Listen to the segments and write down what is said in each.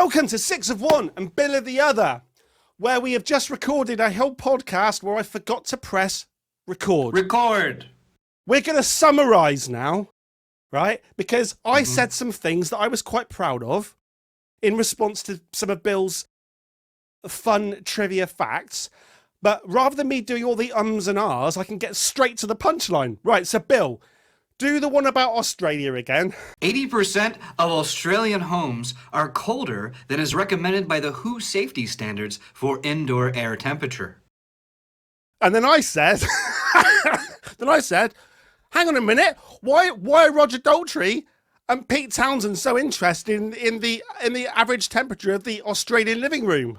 Welcome to Six of One and Bill of the Other, where we have just recorded a whole podcast where I forgot to press record. We're going to summarise now, right? Because I said some things that I was quite proud of in response to some of Bill's fun trivia facts. But rather than me doing all the ums and ahs, I can get straight to the punchline. Right, so Bill, do the one about Australia again. 80% of Australian homes are colder than is recommended by the WHO safety standards for indoor air temperature. And then I said, hang on a minute, why are Roger Daltrey and Pete Townsend so interested in the average temperature of the Australian living room?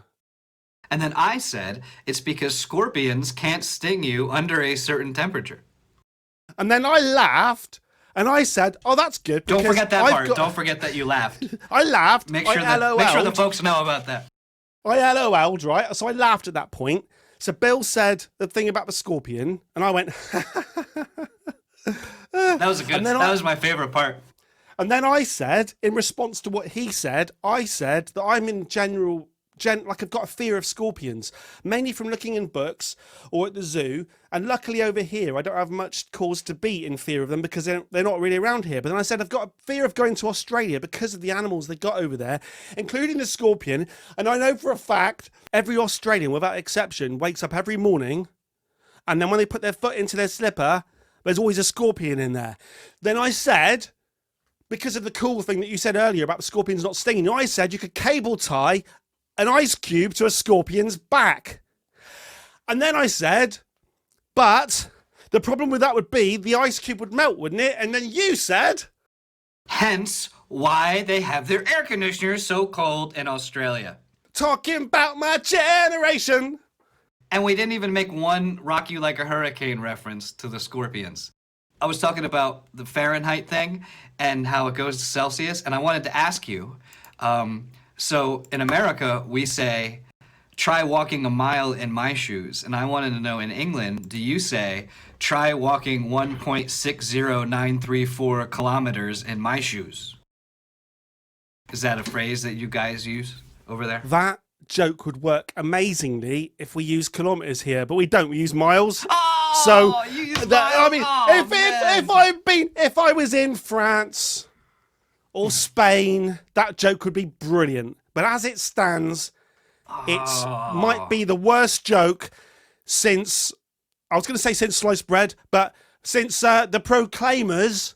And then I said, it's because scorpions can't sting you under a certain temperature. And then I laughed, and I said, oh, that's good. Don't forget that part. Don't forget that you laughed. I laughed. Make sure the folks know about that. I LOL'd, right? So I laughed at that point. So Bill said the thing about the scorpion, and I went, That was my favorite part. And then I said, in response to what he said, I said that I'm in like I've got a fear of scorpions, mainly from looking in books or at the zoo. And luckily over here, I don't have much cause to be in fear of them because they're not really around here. But then I said, I've got a fear of going to Australia because of the animals they got over there, including the scorpion. And I know for a fact, every Australian, without exception, wakes up every morning. And then when they put their foot into their slipper, there's always a scorpion in there. Then I said, because of the cool thing that you said earlier about the scorpions not stinging, I said you could cable tie an ice cube to a scorpion's back. And then I said, but the problem with that would be the ice cube would melt, wouldn't it? And then you said, hence why they have their air conditioners so cold in Australia. Talking about my generation. And we didn't even make one rock you like a hurricane reference to the scorpions. I was talking about the Fahrenheit thing and how it goes to Celsius, and I wanted to ask you, so in America, we say, try walking a mile in my shoes. And I wanted to know, in England, do you say, try walking 1.60934 kilometers in my shoes? Is that a phrase that you guys use over there? That joke would work amazingly if we use kilometers here, but we don't. We use miles. Oh, so you use miles. I mean, if I was in France or Spain, that joke would be brilliant. But as it stands, it might be the worst joke since, I was going to say since sliced bread, but since the Proclaimers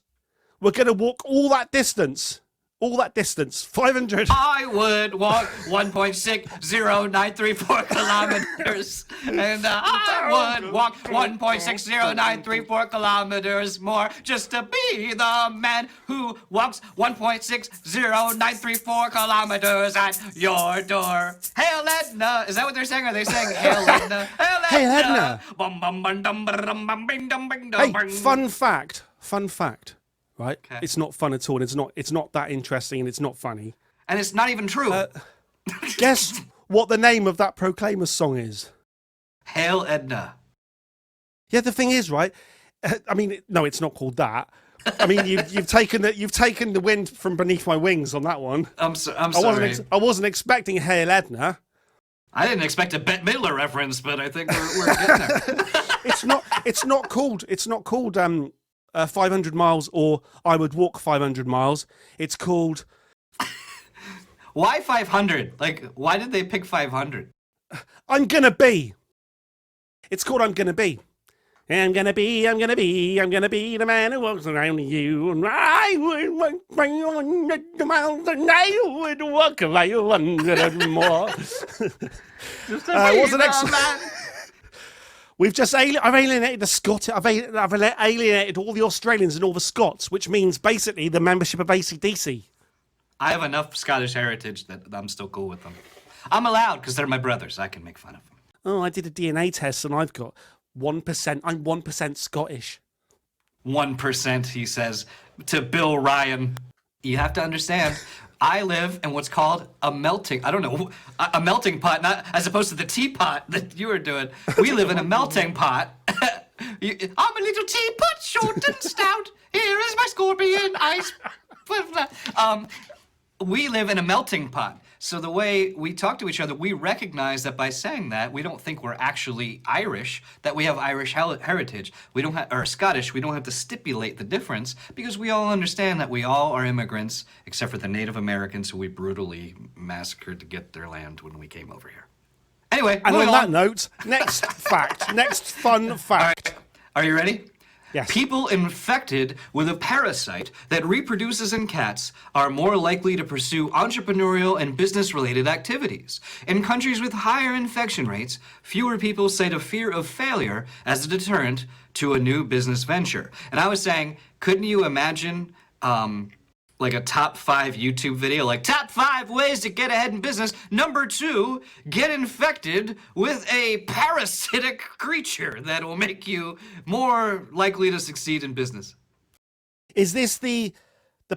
were going to walk all that distance, 500. I would walk 1.60934 kilometers, and I would walk 1.60934 kilometers more just to be the man who walks 1.60934 kilometers at your door. Hail Edna! Is that what they're saying? Are they saying Hail Edna? Hail Edna! Hey, fun fact. Right? Okay. It's not fun at all. It's not that interesting, and it's not funny. And it's not even true. Guess what the name of that Proclaimers song is? Hail Edna. Yeah, the thing is, right? I mean, no, it's not called that. I mean, you've taken the wind from beneath my wings on that one. I'm sorry. I wasn't expecting Hail Edna. I didn't expect a Bette Midler reference, but I think we're getting there. It's not called 500 miles or I would walk 500 miles. It's called... Why 500? Like, why did they pick 500? I'm gonna be. It's called I'm gonna be. I'm gonna be the man who walks around you. And I would walk 500 miles and I would walk 500 more. Just to I've alienated the Scot. I've alienated all the Australians and all the Scots, which means basically the membership of AC/DC. I have enough Scottish heritage that I'm still cool with them. I'm allowed because they're my brothers. I can make fun of them. Oh, I did a DNA test and I've got 1%. I'm 1% Scottish. 1%, he says to Bill Ryan. You have to understand. I live in what's called a melting pot, not as opposed to the teapot that you were doing. We live in a melting pot. I'm a little teapot, short and stout. Here is my scorpion ice. We live in a melting pot. So the way we talk to each other, we recognize that by saying that, we don't think we're actually Irish, that we have Irish heritage. We don't have, or Scottish, we don't have to stipulate the difference because we all understand that we all are immigrants, except for the Native Americans who we brutally massacred to get their land when we came over here. Anyway, And on moving that note, next fact, next fun fact. Are you ready? Yes. People infected with a parasite that reproduces in cats are more likely to pursue entrepreneurial and business-related activities. In countries with higher infection rates, fewer people cite a fear of failure as a deterrent to a new business venture. And I was saying, couldn't you imagine like a top 5 YouTube video, like top 5 ways to get ahead in business. Number 2, get infected with a parasitic creature that will make you more likely to succeed in business. Is this the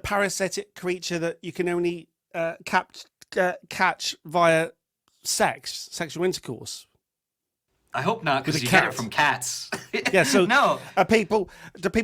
parasitic creature that you can only catch via sexual intercourse? I hope not, because With a you get cat. it from cats. Yeah, so No. do people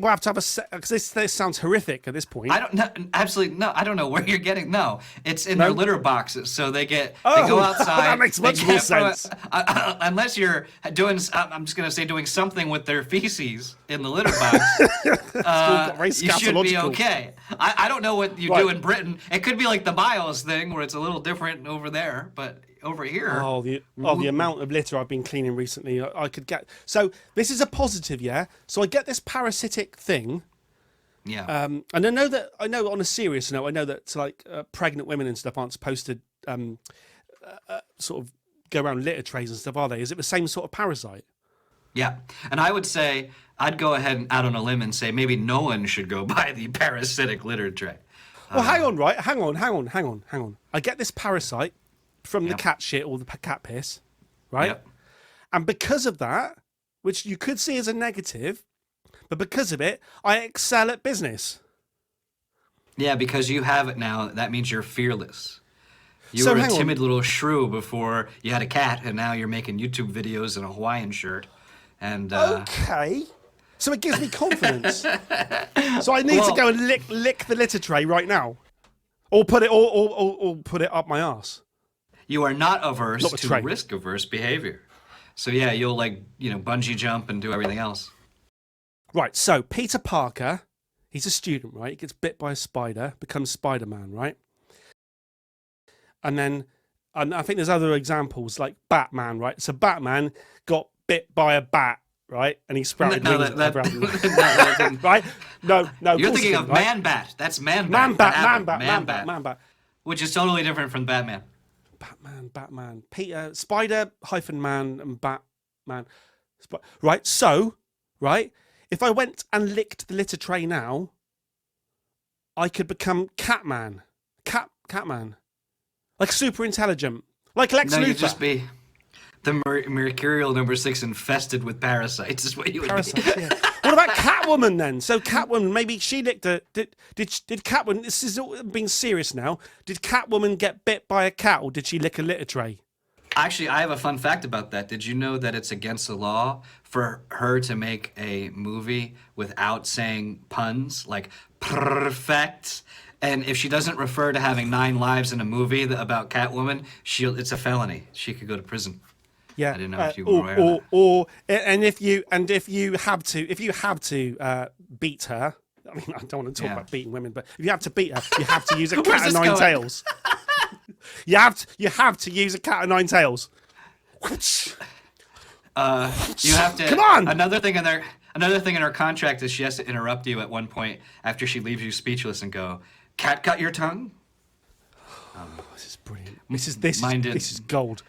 have to have because this sounds horrific at this point. I don't know. Absolutely no. I don't know where you're getting. No, it's in No? their litter boxes. So they go Oh, outside. that makes they much more get from sense. Unless you're doing, I'm just gonna say doing something with their feces in the litter box. Very You should be scatological. okay. I don't know what you Right. do in Britain. It could be like the Biles thing where it's a little different over there, but over here. Oh, the amount of litter I've been cleaning recently, I could get. So this is a positive, yeah. So I get this parasitic thing, Yeah. and I know on a serious note, I know that like pregnant women and stuff aren't supposed to sort of go around litter trays and stuff, are they? Is it the same sort of parasite? Yeah, and I would say I'd go ahead and out on a limb and say maybe no one should go buy the parasitic litter tray. Well, hang on. I get this parasite from the Yep. cat shit or the cat piss, right? Yep. And because of that, which you could see as a negative, but because of it, I excel at business. Yeah, because you have it now, that means you're fearless. You So were a hang on. timid little shrew before you had a cat, and now you're making YouTube videos in a Hawaiian shirt. And Okay. So it gives me confidence. So I need to Well- go and lick the litter tray right now, or put it or put it up my arse. you are not averse Not the to tray. risk-averse behavior. So yeah, you'll bungee jump and do everything else. Right. So Peter Parker, he's a student, right? He gets bit by a spider, becomes Spider-Man, right? And I think there's other examples like Batman, right? So Batman got bit by a bat, right? And he sprouted No, wings that- around him. that- Right? No. You're course he thinking didn't, of right? Man-Bat. That's Man-Bat. Man That happened. Bat. Man-Bat. Which is totally different from Batman. Batman. Peter, Spider hyphen Man and Batman. Right. So, right. If I went and licked the litter tray now, I could become Catman. Catman. Like super intelligent. Like Lex No, Luthor. you'd just be the Mercurial number 6 infested with parasites is what you would Parasites, be. yeah. What about Catwoman then? So Catwoman, maybe she licked a. Did Catwoman? This is all being serious now. Did Catwoman get bit by a cat, or did she lick a litter tray? Actually, I have a fun fact about that. Did you know that it's against the law for her to make a movie without saying puns like perfect? And if she doesn't refer to having 9 lives in a movie about Catwoman, it's a felony. She could go to prison. Yeah, I didn't know if you were aware of that. if you have to beat her. I mean, I don't want to talk Yeah. about beating women, but if you have to beat her, you have to use a Where's cat of this 9 going? tails. You have to use a cat of 9 tails. You have to. Come on! Another thing in her contract is she has to interrupt you at one point after she leaves you speechless and go, "Cat cut your tongue." This is brilliant. This is gold.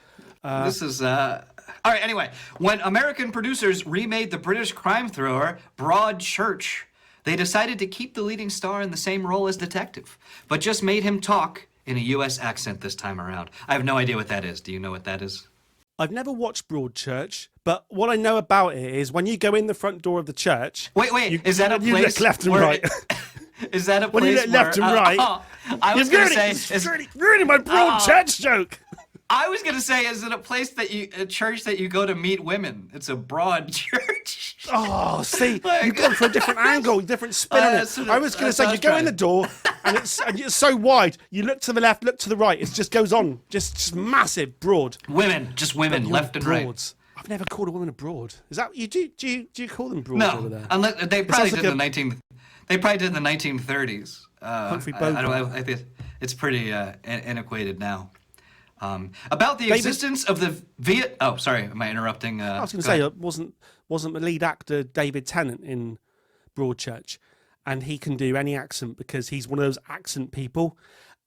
This is all right. Anyway, when American producers remade the British crime thriller Broadchurch, they decided to keep the leading star in the same role as detective, but just made him talk in a U.S. accent this time around. I have no idea what that is. Do you know what that is? I've never watched Broadchurch, but what I know about it is when you go in the front door of the church. Wait. Is that a you place look left and where right. Is that a place When you look left where, and right, I was You're going to say. ruining my Broadchurch joke. I was gonna say, is it a church that you go to meet women? It's a broad church. Oh, see, Like- you've gone for a different angle, different spin on it. I was going to say, you go in the door, and it's so wide. You look to the left, look to the right. It just goes on, just massive, broad. Women, just women, You're left and right. broads. I've never called a woman a broad. Is that you do? Do you call them broads over No, there? unless they probably sounds did like in the 19. They probably did in the 1930s. Humphrey I Bogart. I think it's pretty antiquated now. About the existence of the Viet. Oh, sorry, am I interrupting? I was going to say, wasn't the lead actor David Tennant in Broadchurch, and he can do any accent because he's one of those accent people.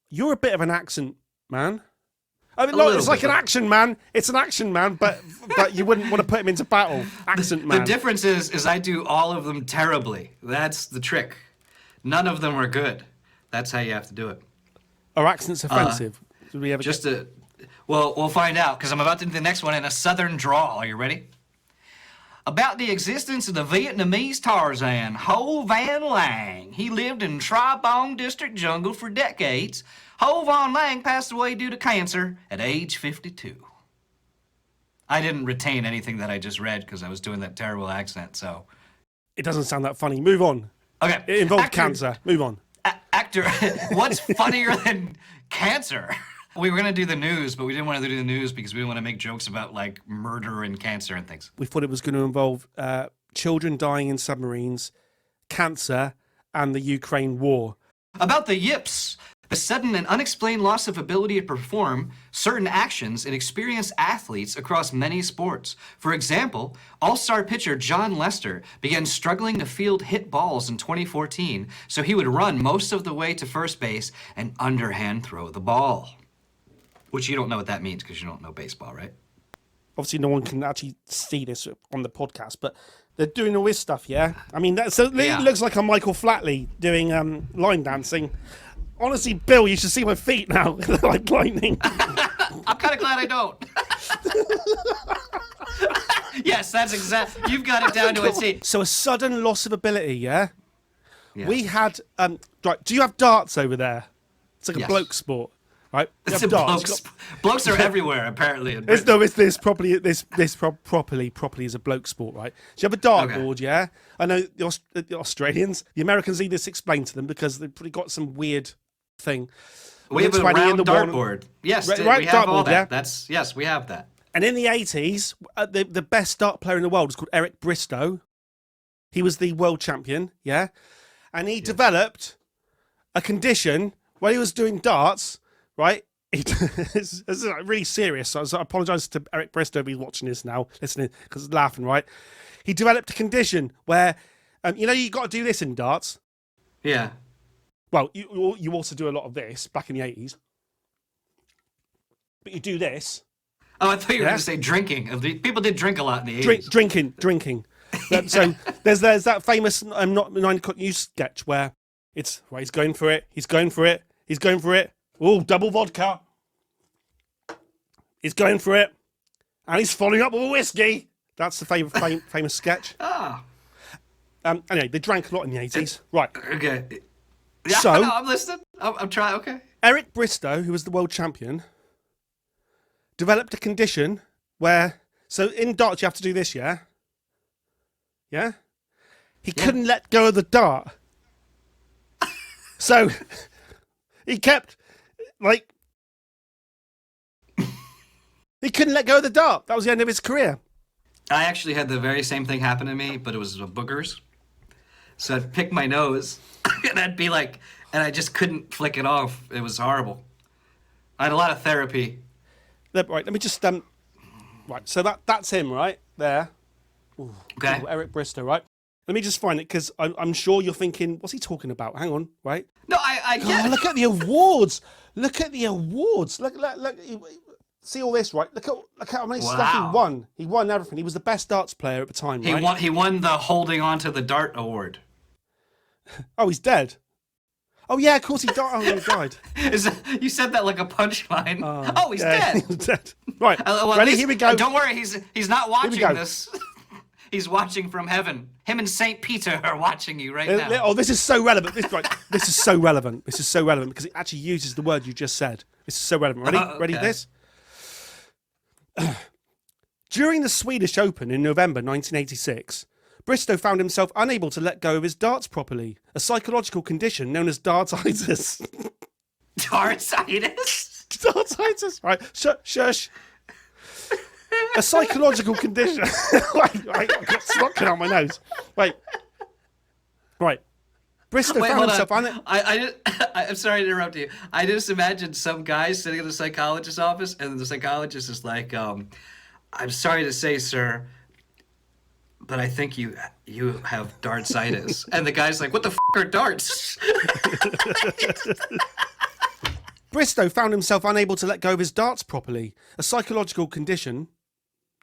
You're a bit of an accent man. I mean, look, it's like an action man. It's an action man, but you wouldn't want to put him into battle. Accent man. The difference is I do all of them terribly. That's the trick. None of them are good. That's how you have to do it. Are accents offensive? Did we ever Well, we'll find out, because I'm about to do the next one in a southern drawl. Are you ready? About the existence of the Vietnamese Tarzan, Ho Van Lang. He lived in Tra Bong District jungle for decades. Ho Van Lang passed away due to cancer at age 52. I didn't retain anything that I just read because I was doing that terrible accent, so... It doesn't sound that funny. Move on. Okay. It involved cancer. Move on. Actor, what's funnier than cancer? We were going to do the news, but we didn't want to do the news because we didn't want to make jokes about, like, murder and cancer and things. We thought it was going to involve children dying in submarines, cancer, and the Ukraine war. About the yips, the sudden and unexplained loss of ability to perform certain actions in experienced athletes across many sports. For example, all-star pitcher John Lester began struggling to field hit balls in 2014, so he would run most of the way to first base and underhand throw the ball. Which you don't know what that means because you don't know baseball, right? Obviously, no one can actually see this on the podcast, but they're doing all this stuff, yeah? I mean, it looks like a Michael Flatley doing line dancing. Honestly, Bill, you should see my feet now. They're like lightning. I'm kind of glad I don't. Yes, that's exact. You've got it down to a T. So a sudden loss of ability, yeah? We had... right, do you have darts over there? It's like a bloke sport. Right, It's a blokes are everywhere apparently. In This properly is a bloke sport, right? So you have a dartboard, yeah. I know the Australians, the Americans need this explained to them because they've probably got some weird thing. We have a round dartboard. Yes, we have all that. Yeah? Yes, we have that. And in the 80s, the best dart player in the world was called Eric Bristow. He was the world champion, yeah, and he developed a condition while he was doing darts. Right? This is like really serious. So I apologise to Eric Bristow if he's watching this now, listening, because he's laughing, right? He developed a condition where, you got to do this in darts. Yeah. Well, you also do a lot of this back in the 80s. But you do this. Oh, I thought you were going to say drinking. People did drink a lot in the 80s. Drinking. So there's that famous not 9 o'clock news sketch where it's, right, he's going for it. Oh, double vodka. He's going for it. And he's following up with a whiskey. That's the famous sketch. Ah. Anyway, they drank a lot in the 80s. Right. Okay. Yeah, so, no, I'm listening. I'm trying. Okay. Eric Bristow, who was the world champion, developed a condition where... So in darts, you have to do this, yeah? Yeah? He couldn't let go of the dart. So he kept... he couldn't let go of the dart. That was the end of his career. I actually had the very same thing happen to me, but it was boogers. So I'd pick my nose, and I'd be like, and I just couldn't flick it off. It was horrible. I had a lot of therapy. Right, let me just right, so that's him right there. Ooh, okay. Eric Bristow, right? Let me just find it because I'm sure you're thinking, what's he talking about? Hang on, right? No, I get it. Look at the awards. Look at the awards. Look. See all this, right? Look at how many stuff he won. He won everything. He was the best darts player at the time, right? He won the holding on to the dart award. Oh, he's dead. Oh yeah, of course he died. Oh, he died. You said that like a punchline. Oh, he's dead. He's dead. Right. Well, ready? Here we go. Don't worry, he's not watching this. He's watching from heaven. Him and Saint Peter are watching you right now. Oh, this is so relevant. This is so relevant. This is so relevant because it actually uses the word you just said. This is so relevant. Ready? Okay. Ready? This. During the Swedish Open in November 1986, Bristow found himself unable to let go of his darts properly, a psychological condition known as dartitis. Dartsitis? Dartitis? Right, shush. A psychological condition. Wait, I got snot on my nose. Wait. Right. Bristow found himself I'm sorry to interrupt you. I just imagined some guy sitting in the psychologist's office, and the psychologist is like, I'm sorry to say, sir, but I think you have dartsitis. And the guy's like, what the f*** are darts? Bristow found himself unable to let go of his darts properly, a psychological condition.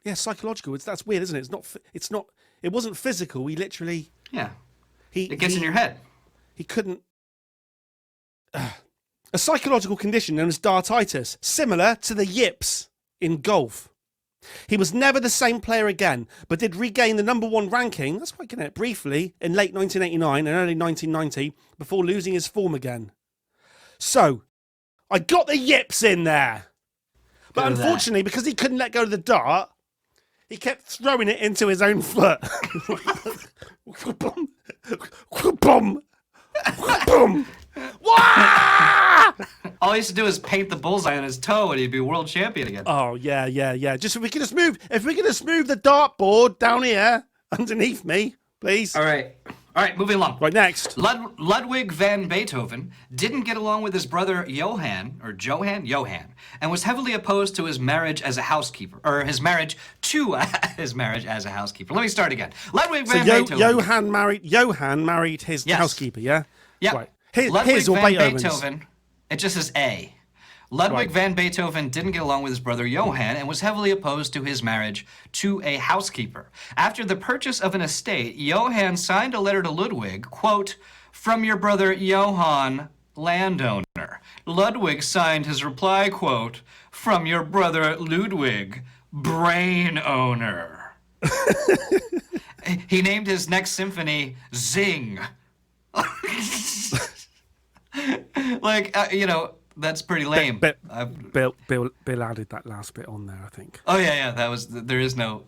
Yeah, psychological. That's weird, isn't it? It's not. It wasn't physical. He literally. Yeah. It gets in your head. He couldn't. A psychological condition known as dartitis, similar to the yips in golf. He was never the same player again, but did regain the #1 ranking, that's quite good, briefly, in late 1989 and early 1990, before losing his form again. So, I got the yips in there. But unfortunately, because he couldn't let go of the dart, he kept throwing it into his own foot. Boom! Boom! Boom! All he used to do is paint the bullseye on his toe, and he'd be world champion again. Oh yeah. If we could just move the dartboard down here underneath me, please. All right, moving along. Right, next. Ludwig van Beethoven didn't get along with his brother Johann, and was heavily opposed to his marriage as a housekeeper, or his marriage to his marriage as a housekeeper. Let me start again. Ludwig van Beethoven. Johann married his housekeeper, yeah? Yeah. Right. Ludwig His or van Beethoven's? Beethoven, it just says A. Ludwig van Beethoven didn't get along with his brother Johann and was heavily opposed to his marriage to a housekeeper. After the purchase of an estate, Johann signed a letter to Ludwig, quote, from your brother Johann, landowner. Ludwig signed his reply, quote, from your brother Ludwig, brain owner. He named his next symphony Zing. That's pretty lame. Bill added that last bit on there, I think. Oh yeah. There is no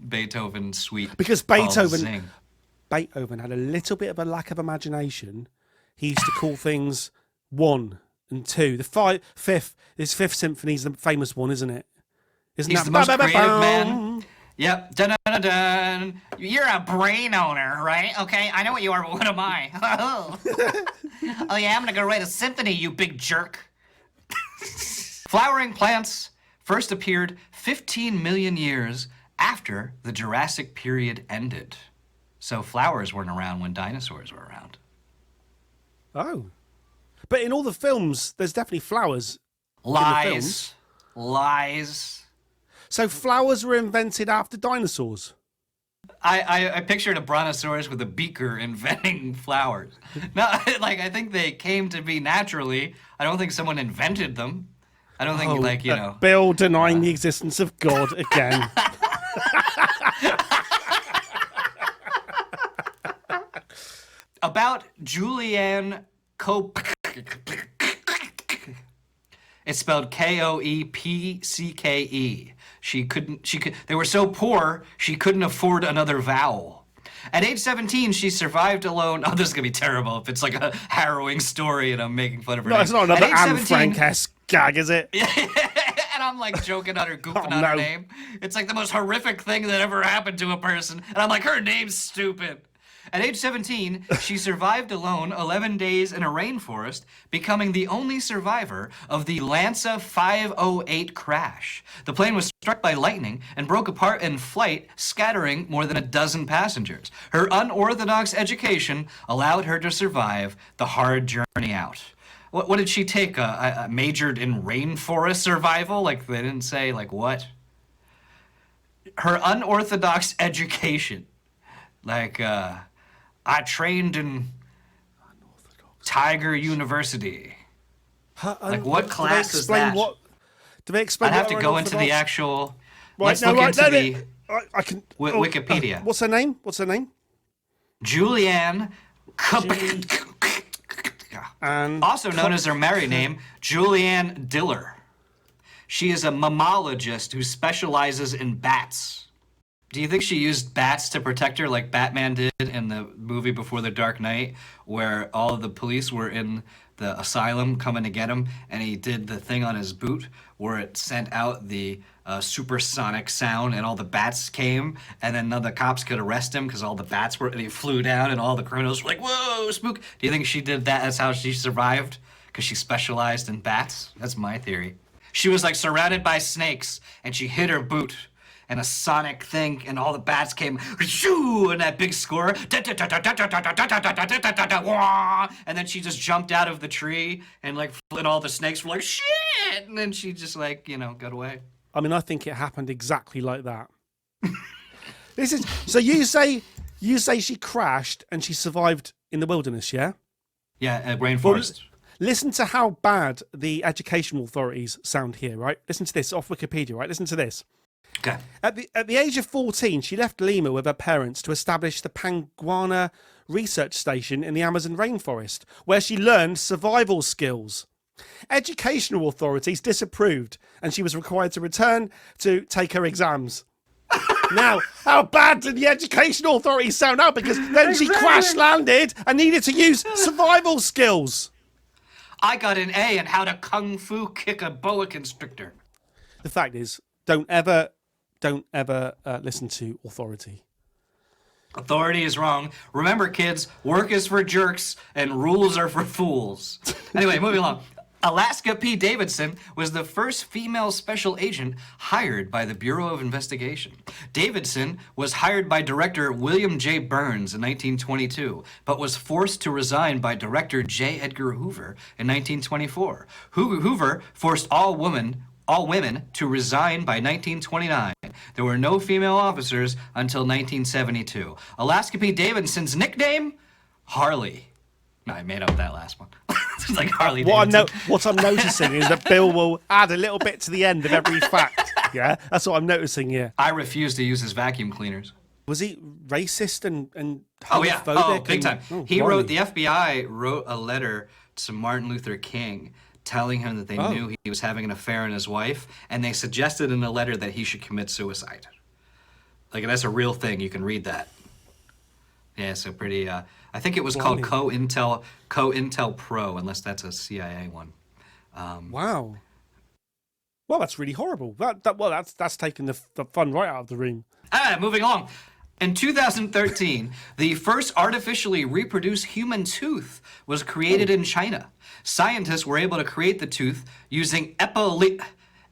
Beethoven suite because Beethoven had a little bit of a lack of imagination. He used to call things 1 and 2. His fifth symphony is the famous one, isn't it? Isn't He's that the most creative man. Yep. Dun, dun, dun, dun. You're a brain owner, right? Okay, I know what you are, but what am I? Oh yeah, I'm gonna go write a symphony, you big jerk. Flowering plants first appeared 15 million years after the Jurassic period ended. So flowers weren't around when dinosaurs were around. Oh. But in all the films, there's definitely flowers. Lies. So flowers were invented after dinosaurs? I pictured a brontosaurus with a beaker inventing flowers. No, I think they came to be naturally. I don't think someone invented them. I don't think, Bill denying the existence of God again. About Julianne It's spelled Koepcke. They were so poor, she couldn't afford another vowel. At age 17, she survived alone. Oh, this is going to be terrible if it's like a harrowing story and I'm making fun of her name. It's not another Anne Frank-esque gag, is it? And I'm like joking on her, goofing on her name. It's like the most horrific thing that ever happened to a person. And I'm like, her name's stupid. At age 17, she survived alone 11 days in a rainforest, becoming the only survivor of the Lanza 508 crash. The plane was struck by lightning and broke apart in flight, scattering more than a dozen passengers. Her unorthodox education allowed her to survive the hard journey out. What did she take? Majored in rainforest survival? Like, they didn't say, like, what? Her unorthodox education. Like, I trained in Tiger University. Like, what class is that? Do they explain? I'd have to go into the actual. Right, let's look into the I can. Wikipedia. What's her name? Julianne. And also known as her married name, Julianne Diller. She is a mammologist who specializes in bats. Do you think she used bats to protect her like Batman did in the movie Before the Dark Knight, where all of the police were in the asylum coming to get him, and he did the thing on his boot where it sent out the supersonic sound and all the bats came, and then none of the cops could arrest him because all the bats were, and he flew down and all the criminals were like, whoa, spook. Do you think she did that? That's how she survived? Because she specialized in bats? That's my theory. She was like surrounded by snakes, and she hit her boot, and a sonic thing, and all the bats came, shoo, and that big score, and then she just jumped out of the tree, and like, and all the snakes were like, shit, and then she just like, got away. I mean, I think it happened exactly like that. This is so. You say she crashed and she survived in the wilderness, yeah? Yeah, rainforest. Listen to how bad the educational authorities sound here, right? Listen to this off Wikipedia, right? Listen to this. Okay. At the age of 14, she left Lima with her parents to establish the Panguana Research Station in the Amazon rainforest, where she learned survival skills. Educational authorities disapproved, and she was required to return to take her exams. Now, how bad did the educational authorities sound now? Because then she crash landed and needed to use survival skills. I got an A in how to kung fu kick a boa constrictor. The fact is, don't ever listen to authority. Authority is wrong. Remember, kids, work is for jerks and rules are for fools. Anyway, moving along. Alaska P. Davidson was the first female special agent hired by the Bureau of Investigation. Davidson was hired by director William J. Burns in 1922, but was forced to resign by director J. Edgar Hoover in 1924. Hoover forced all women to resign by 1929. There were no female officers until 1972. Alaska P. Davidson's nickname? Harley. No, I made up that last one. It's like Harley Davidson. What I'm noticing is that Bill will add a little bit to the end of every fact. Yeah, that's what I'm noticing here. I refuse to use his vacuum cleaners. Was he racist and oh yeah, homophobic? Big time. He wrote, the FBI wrote a letter to Martin Luther King telling him that they knew he was having an affair on his wife, and they suggested in the letter that he should commit suicide. Like, that's a real thing. You can read that. Yeah, so pretty, I think it was called COINTEL Pro, unless that's a CIA one. Wow. Well, that's really horrible. That's taken the fun right out of the room. Moving along. In 2013, the first artificially reproduced human tooth was created in China. Scientists were able to create the tooth using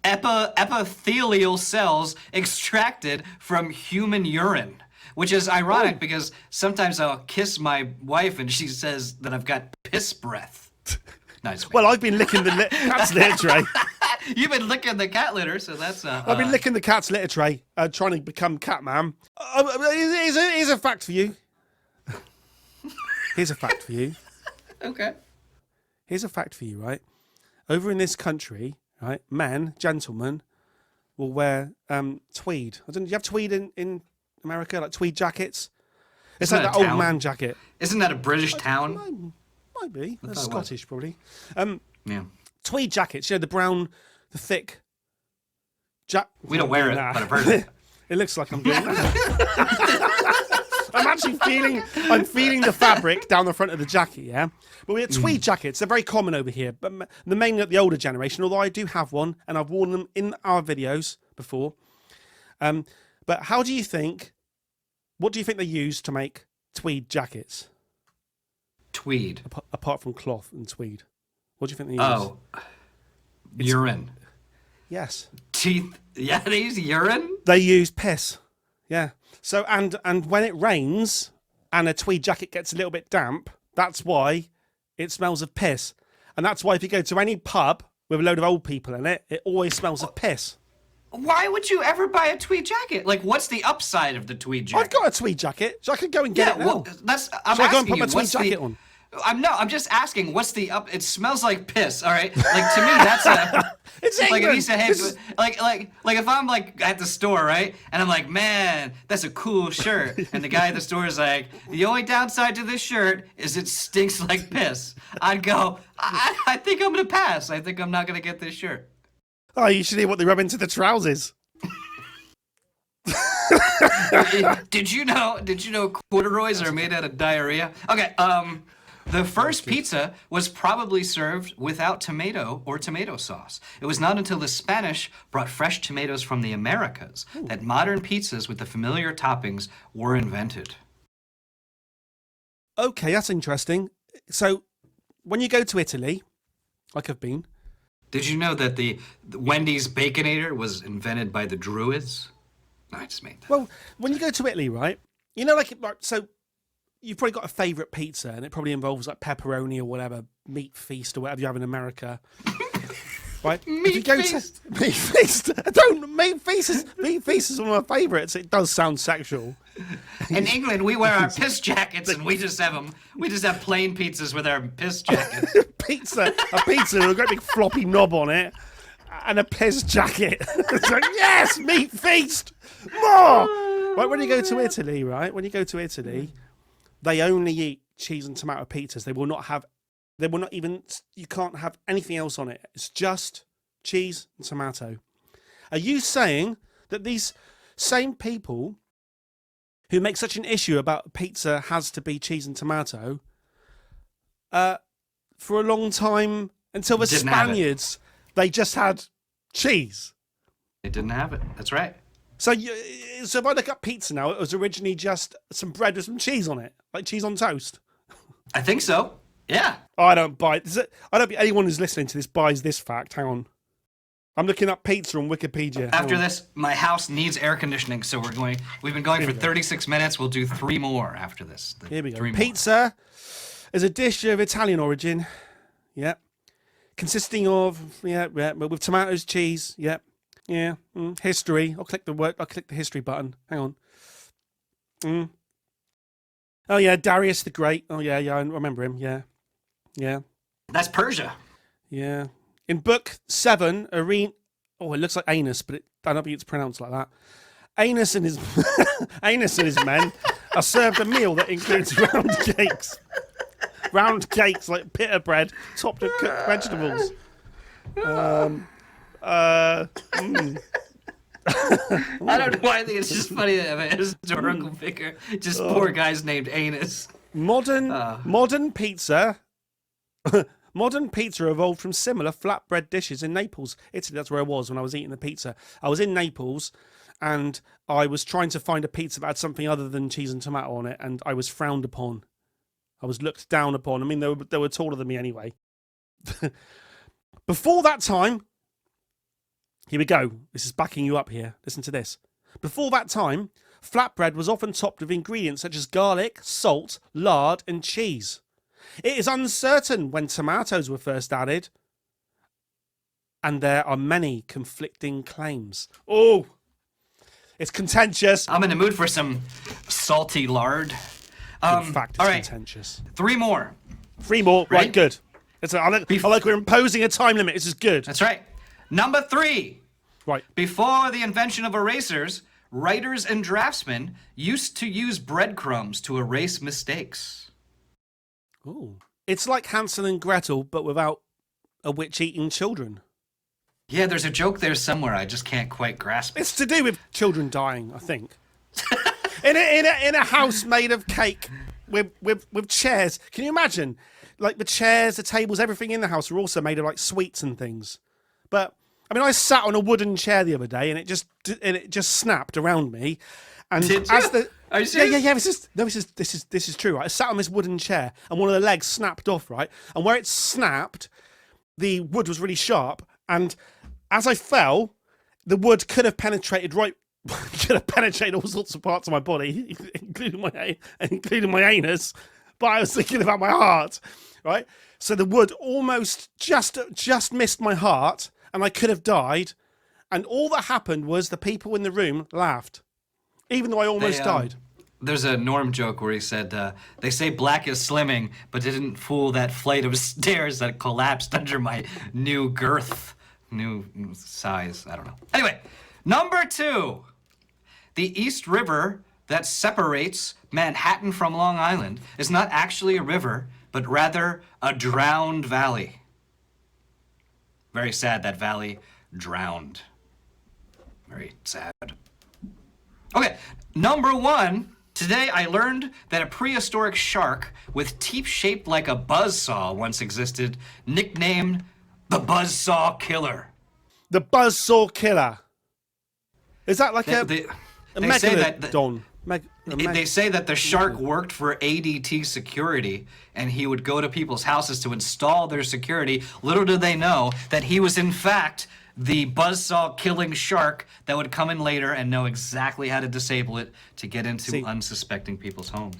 epithelial cells extracted from human urine, which is ironic because sometimes I'll kiss my wife and she says that I've got piss breath. Nice. Well, I've been licking the cat's litter tray. You've been licking the cat litter, so that's... I've been licking the cat's litter tray, trying to become Catman. Here's a fact for you. Here's a fact for you. Okay. Here's a fact for you, right? Over in this country, right, men, gentlemen, will wear tweed. Do you have tweed in America, like tweed jackets? It's like that old man jacket. Isn't that a British town? Might be. That's Scottish, probably. Yeah. Tweed jackets, the thick. We don't wear it, but I've heard it. It looks like I'm doing that. I'm actually feeling the fabric down the front of the jacket, yeah? But we have tweed jackets. They're very common over here, but mainly at the older generation, although I do have one, and I've worn them in our videos before. But what do you think they use to make tweed jackets? Tweed. Apart from cloth and tweed. What do you think they use? Oh. Urine. Yes. Teeth. Yeah, they use urine? They use piss. Yeah. So, and when it rains and a tweed jacket gets a little bit damp, that's why it smells of piss. And that's why if you go to any pub with a load of old people in it, it always smells of piss. Why would you ever buy a tweed jacket? Like, what's the upside of the tweed jacket? I've got a tweed jacket, so I could go and get it now. Well, I'm I go and put my tweed jacket on? I'm just asking, what's the up? It smells like piss, all right? Like, to me, that's a... It's like, if you say, hey, like if I'm, like, at the store, right? And I'm like, man, that's a cool shirt. And the guy at the store is like, the only downside to this shirt is it stinks like piss. I'd go, I think I'm going to pass. I think I'm not going to get this shirt. Oh, you should hear what they rub into the trousers. Did you know corduroys are made out of diarrhea? Okay, the first pizza was probably served without tomato or tomato sauce. It was not until the Spanish brought fresh tomatoes from the Americas that modern pizzas with the familiar toppings were invented. Okay, that's interesting. So, when you go to Italy, like I've been, Did you know that the Wendy's Baconator was invented by the Druids? No, I just made that. well, when you go to Italy, right? You know, like so, you've probably got a favourite pizza, and it probably involves like pepperoni or whatever, meat feast or whatever you have in America. Right? Meat feast. Meat feast. Meat feast is one of my favourites. It does sound sexual. In England, we wear our piss jackets, and we just have plain pizzas with our piss jackets. A pizza with a great big floppy knob on it, and a piss jacket. It's like, yes, meat feast, more. Right, when you go to Italy, they only eat cheese and tomato pizzas. You can't have anything else on it. It's just cheese and tomato. Are you saying that these same people who make such an issue about pizza has to be cheese and tomato, for a long time, until the Spaniards, they just had cheese? They didn't have it. That's right. So if I look up pizza now, it was originally just some bread with some cheese on it, like cheese on toast. I think so. Yeah. Oh, I don't buy it. I don't think anyone who's listening to this buys this fact. Hang on. I'm looking up pizza on Wikipedia. After this, my house needs air conditioning, so we've been going for 36 minutes. We'll do 3 more after this. Here we go. Pizza is a dish of Italian origin. Yep. Consisting of, with tomatoes, cheese. Yep. Yeah. History. I'll click the history button. Hang on. Oh, yeah. Darius the Great. Oh, yeah. I remember him. Yeah. Yeah. That's Persia. Yeah. In Book 7, it looks like anus, but I don't think it's pronounced like that. Anus and his men are served a meal that includes round cakes like pita bread topped with cooked vegetables. I don't know why I think it's just funny to have a historical figure. Just poor guys named Anus. Modern pizza. Modern pizza evolved from similar flatbread dishes in Naples, Italy. That's where I was when I was eating the pizza. I was in Naples, and I was trying to find a pizza that had something other than cheese and tomato on it, and I was frowned upon. I was looked down upon. I mean, they were taller than me anyway. Before that time, here we go. This is backing you up here. Listen to this. Before that time, flatbread was often topped with ingredients such as garlic, salt, lard, and cheese. It is uncertain when tomatoes were first added, and there are many conflicting claims. Oh, it's contentious. I'm in the mood for some salty lard. In fact, it's all right. contentious. 3 more. 3 more. Right? Right, good. I like we're imposing a time limit. This is good. That's right. Number 3. Right. Before the invention of erasers, writers and draftsmen used to use breadcrumbs to erase mistakes. Ooh. It's like Hansel and Gretel, but without a witch eating children. Yeah, there's a joke there somewhere. I just can't quite grasp it. It's to do with children dying, I think. in a house made of cake with chairs. Can you imagine? Like the chairs, the tables, everything in the house are also made of like sweets and things. But I mean, I sat on a wooden chair the other day, and it just snapped around me. And Did you? Are you serious? Yeah. This is true. Right? I sat on this wooden chair, and one of the legs snapped off. Right, and where it snapped, the wood was really sharp, and as I fell, the wood could have penetrated all sorts of parts of my body, including my anus. But I was thinking about my heart, right? So the wood almost just missed my heart, and I could have died. And all that happened was the people in the room laughed, even though I almost died. There's a Norm joke where he said, they say black is slimming, but didn't fool that flight of stairs that collapsed under my new girth, new size. I don't know. Anyway, number 2. The East River that separates Manhattan from Long Island is not actually a river, but rather a drowned valley. Very sad that valley drowned. Very sad. Okay, number 1. Today I learned that a prehistoric shark with teeth shaped like a buzzsaw once existed, nicknamed the Buzzsaw Killer. The Buzzsaw Killer. Is that like They say that megalodon? they say that the shark worked for ADT security, and he would go to people's houses to install their security. Little do they know that he was in fact the buzzsaw killing shark that would come in later and know exactly how to disable it to get into unsuspecting people's homes.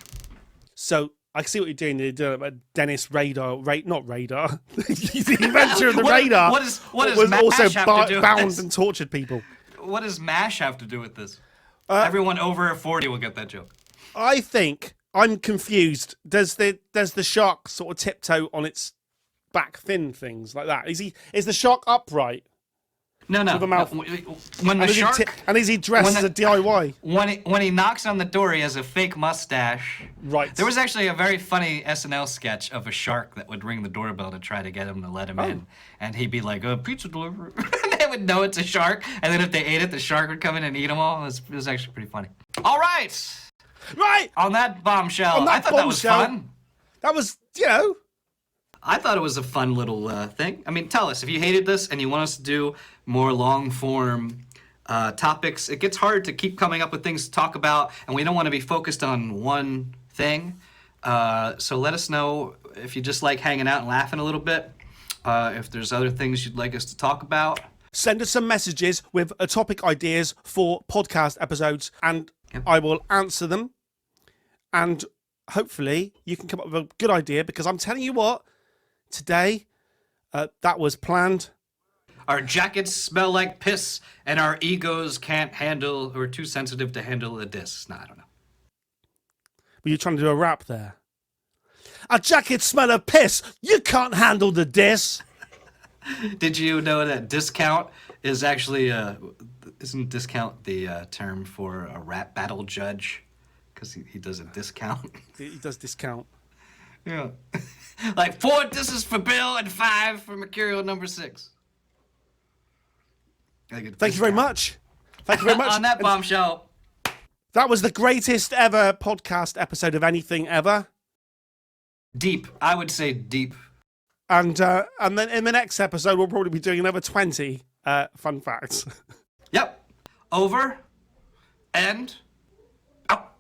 So I see what you're doing. You're doing about Dennis Radar, not Radar. The inventor of the radar. What does was MASH also have to do with bound this? and tortured people. What does MASH have to do with this? Everyone over 40 will get that joke. I think I'm confused. Does the shark sort of tiptoe on its back fin things like that? Is the shark upright? No. With a mouth. When the shark and is he dressed as a DIY? When he knocks on the door, he has a fake mustache. Right. There was actually a very funny SNL sketch of a shark that would ring the doorbell to try to get him to let him in, and he'd be like, "Pizza delivery." They would know it's a shark, and then if they ate it, the shark would come in and eat them all. It was actually pretty funny. All right. Right. On that bombshell, I thought that was fun. That was, I thought it was a fun little thing. I mean, tell us if you hated this and you want us to do more long-form topics. It gets hard to keep coming up with things to talk about, and we don't want to be focused on one thing. So let us know if you just like hanging out and laughing a little bit. If there's other things you'd like us to talk about. Send us some messages with topic ideas for podcast episodes, and I will answer them. And hopefully you can come up with a good idea, because I'm telling you what, today that was planned. Our jackets smell like piss, and our egos can't handle, or are too sensitive to handle a diss. No, I don't know. Were you trying to do a rap there? Our jackets smell of piss. You can't handle the diss. Did you know that discount is actually, isn't discount the term for a rap battle judge? Because he does a discount. He does discount. Yeah. Like 4 disses for Bill and 5 for Mercurial number 6. Thank you very much. Thank you very much. On that bombshell. That was the greatest ever podcast episode of anything ever. Deep. I would say deep. And then in the next episode, we'll probably be doing another 20 fun facts. Yep. Over and out.